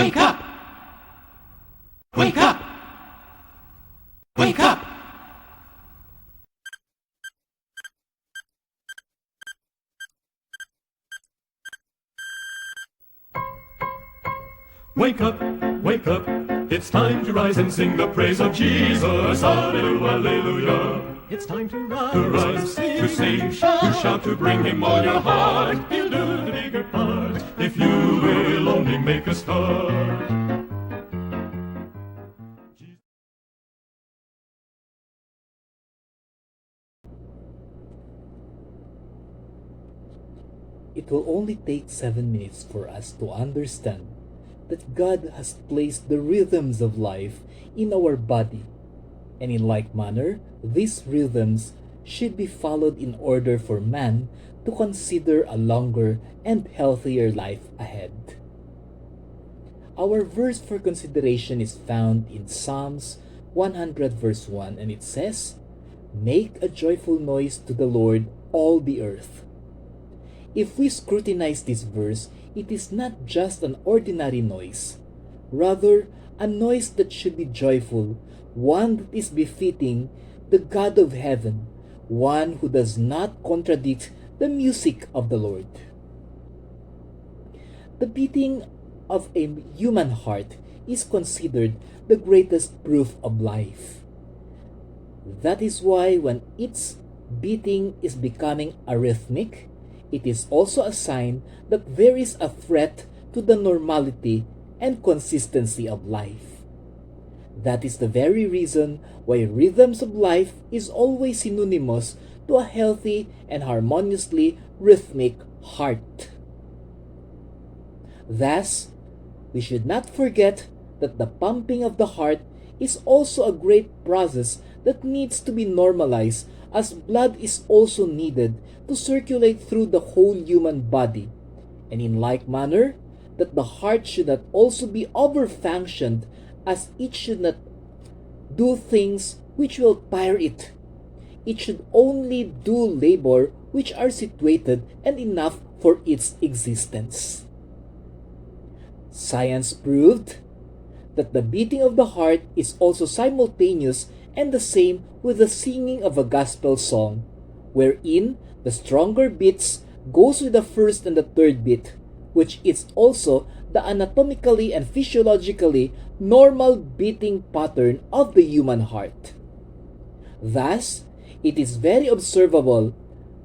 Wake up! Wake up! Wake up! Wake up, wake up, it's time to rise and sing the praise of Jesus. Hallelujah, hallelujah. It's time to rise, to sing, to shout, to bring him all your heart. He'll do the bigger part, if you will only make a start. It will only take 7 minutes for us to understand that God has placed the rhythms of life in our body, and in like manner, these rhythms should be followed in order for man to consider a longer and healthier life ahead. Our verse for consideration is found in Psalms 100 verse 1, and it says, "Make a joyful noise to the Lord, all the earth." If we scrutinize this verse, it is not just an ordinary noise, rather a noise that should be joyful, one that is befitting the God of heaven, one who does not contradict the music of the Lord. The beating of a human heart is considered the greatest proof of life. That is why when its beating is becoming arrhythmic, it is also a sign that there is a threat to the normality and consistency of life. That is the very reason why rhythms of life is always synonymous to a healthy and harmoniously rhythmic heart. Thus, we should not forget that the pumping of the heart is also a great process that needs to be normalized, as blood is also needed to circulate through the whole human body, and in like manner, that the heart should not also be overfunctioned, as it should not do things which will tire it. It should only do labor which are situated and enough for its existence. Science proved that the beating of the heart is also simultaneous and the same with the singing of a gospel song, wherein the stronger beats goes with the first and the third beat, which is also the anatomically and physiologically normal beating pattern of the human heart. Thus, it is very observable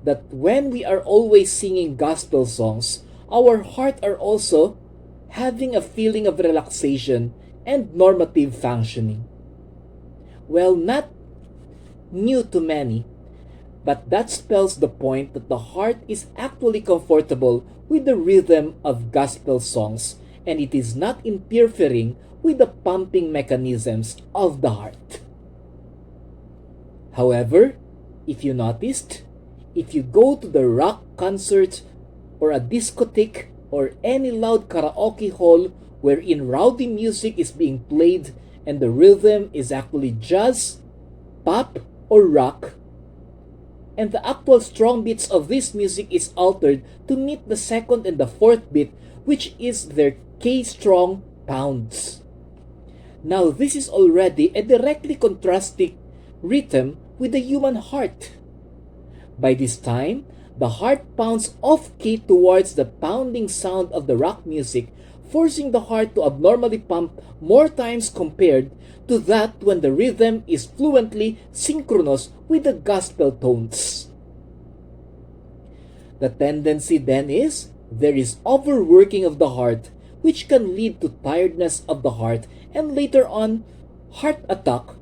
that when we are always singing gospel songs, our heart are also having a feeling of relaxation and normative functioning. Well, not new to many, but that spells the point that the heart is actually comfortable with the rhythm of gospel songs, and it is not interfering with the pumping mechanisms of the heart. However, if you noticed, if you go to the rock concert or a discotheque or any loud karaoke hall wherein rowdy music is being played and the rhythm is actually jazz, pop, or rock, and the actual strong beats of this music is altered to meet the second and the fourth beat, which is their K-strong pounds. Now this is already a directly contrasting rhythm with the human heart. By this time, the heart pounds off-key towards the pounding sound of the rock music, forcing the heart to abnormally pump more times compared to that when the rhythm is fluently synchronous with the gospel tones. The tendency then is there is overworking of the heart, which can lead to tiredness of the heart, and later on, heart attack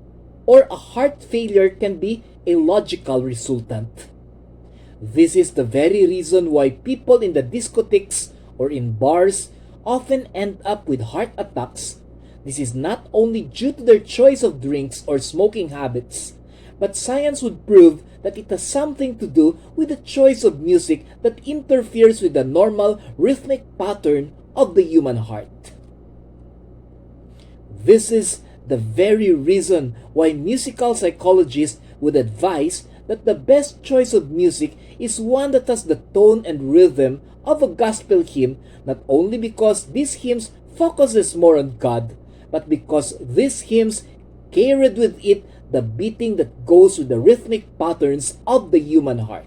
or a heart failure can be a logical resultant. This is the very reason why people in the discotheques or in bars often end up with heart attacks. This is not only due to their choice of drinks or smoking habits, but science would prove that it has something to do with the choice of music that interferes with the normal rhythmic pattern of the human heart. This is the very reason why musical psychologists would advise that the best choice of music is one that has the tone and rhythm of a gospel hymn, not only because these hymns focuses more on God, but because these hymns carried with it the beating that goes with the rhythmic patterns of the human heart.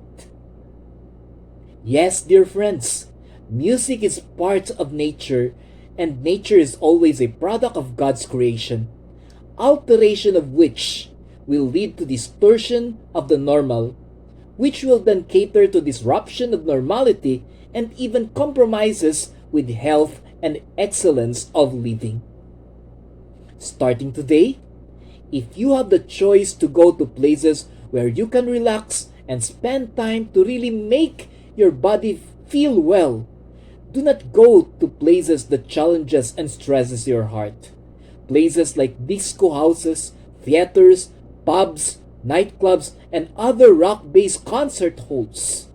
Yes, dear friends, music is part of nature, and nature is always a product of God's creation, alteration of which will lead to distortion of the normal, which will then cater to disruption of normality and even compromises with health and excellence of living. Starting today, if you have the choice to go to places where you can relax and spend time to really make your body feel well, do not go to places that challenges and stresses your heart. Places like disco houses, theaters, pubs, nightclubs, and other rock-based concert halls.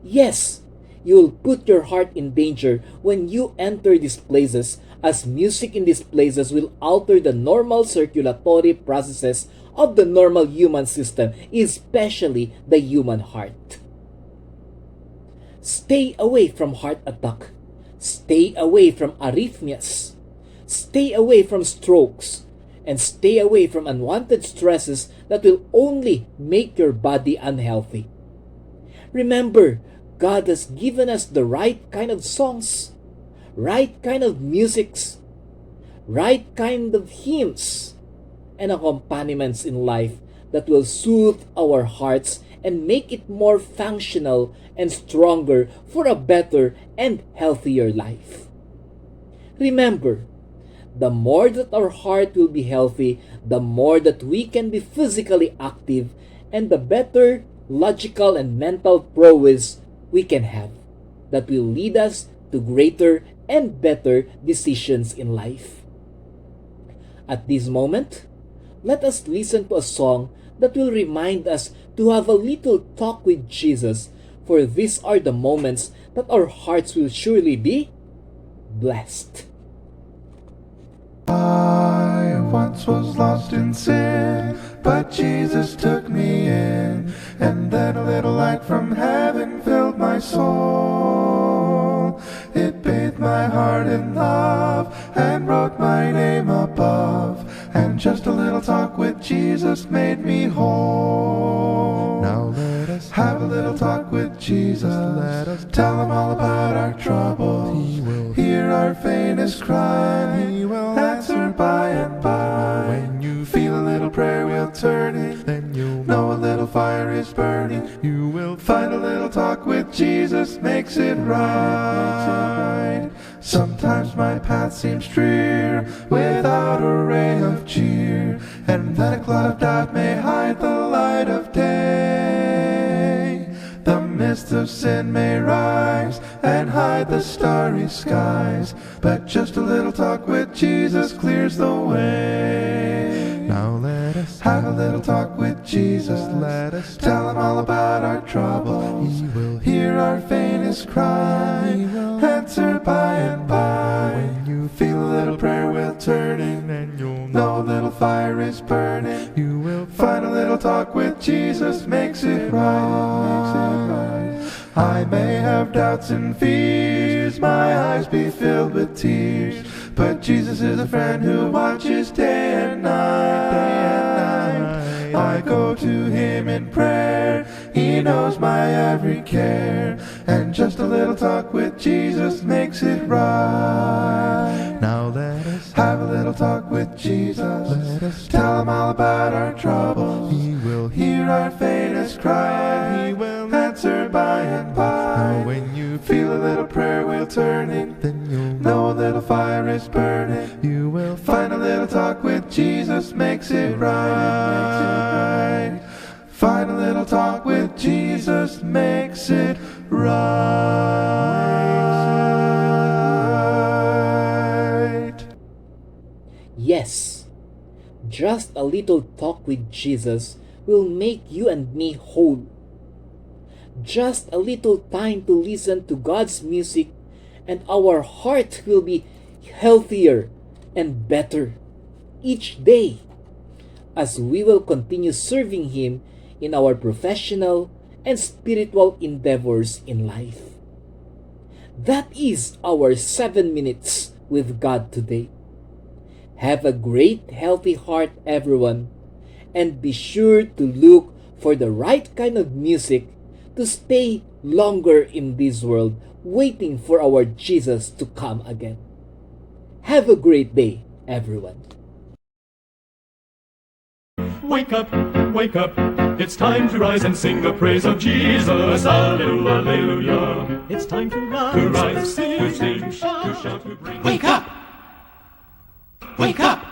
Yes, you will put your heart in danger when you enter these places, as music in these places will alter the normal circulatory processes of the normal human system, especially the human heart. Stay away from heart attack. Stay away from arrhythmias. Stay away from strokes. And stay away from unwanted stresses that will only make your body unhealthy. Remember, God has given us the right kind of songs, right kind of musics, right kind of hymns, and accompaniments in life that will soothe our hearts and make it more functional and stronger for a better and healthier life. Remember, the more that our heart will be healthy, the more that we can be physically active, and the better logical and mental prowess we can have that will lead us to greater and better decisions in life. At this moment, let us listen to a song that will remind us to have a little talk with Jesus, for these are the moments that our hearts will surely be blessed. I once was lost in sin, but Jesus took me in, and then a little light from heaven filled my soul. It bathed my heart in love and wrote my name above, and just a little talk with Jesus made me whole. Now let us have a little talk with Jesus. Let us tell him all about our troubles. He will hear our faintest cry. He will answer by and by. When you feel a little prayer will turn it, then you'll know a little fire is burning. You will find a little talk with Jesus makes it right. Sometimes my path seems drear, without a ray of cheer, and then a cloud of doubt may hide the light of day. The mist of sin may rise and hide the starry skies, but just a little talk with Jesus clears the way. Now let us have a little talk with Jesus. Let us tell him all about our troubles. He will hear our faintest cry. He will answer by and by. When you feel a little prayer wheel turning, and you'll know a little fire is burning, you will find a little talk with Jesus makes it right. I may have doubts and fears, my eyes be filled with tears, but Jesus is a friend who watches day and night. I go to him in prayer, he knows my every care, and just a little talk with Jesus makes it right. Now let us have a little talk with Jesus. Let us tell him all about our troubles. He will hear our faintest cry. He will answer by and by. Now when you feel a little prayer wheel turning, then you'll know a little fire is burning. You will find a little talk with Jesus makes it right. Find a little talk with Jesus makes it right. Yes, just a little talk with Jesus will make you and me whole. Just a little time to listen to God's music, and our heart will be healthier and better each day as we will continue serving him in our professional and spiritual endeavors in life. That is our 7 minutes with God today. Have a great, healthy heart, everyone, and be sure to look for the right kind of music to stay longer in this world, waiting for our Jesus to come again. Have a great day, everyone. Wake up, wake up, it's time to rise and sing the praise of Jesus. Hallelujah, hallelujah. It's time to rise, to sing, to shout, to bring. Wake up! Wake up!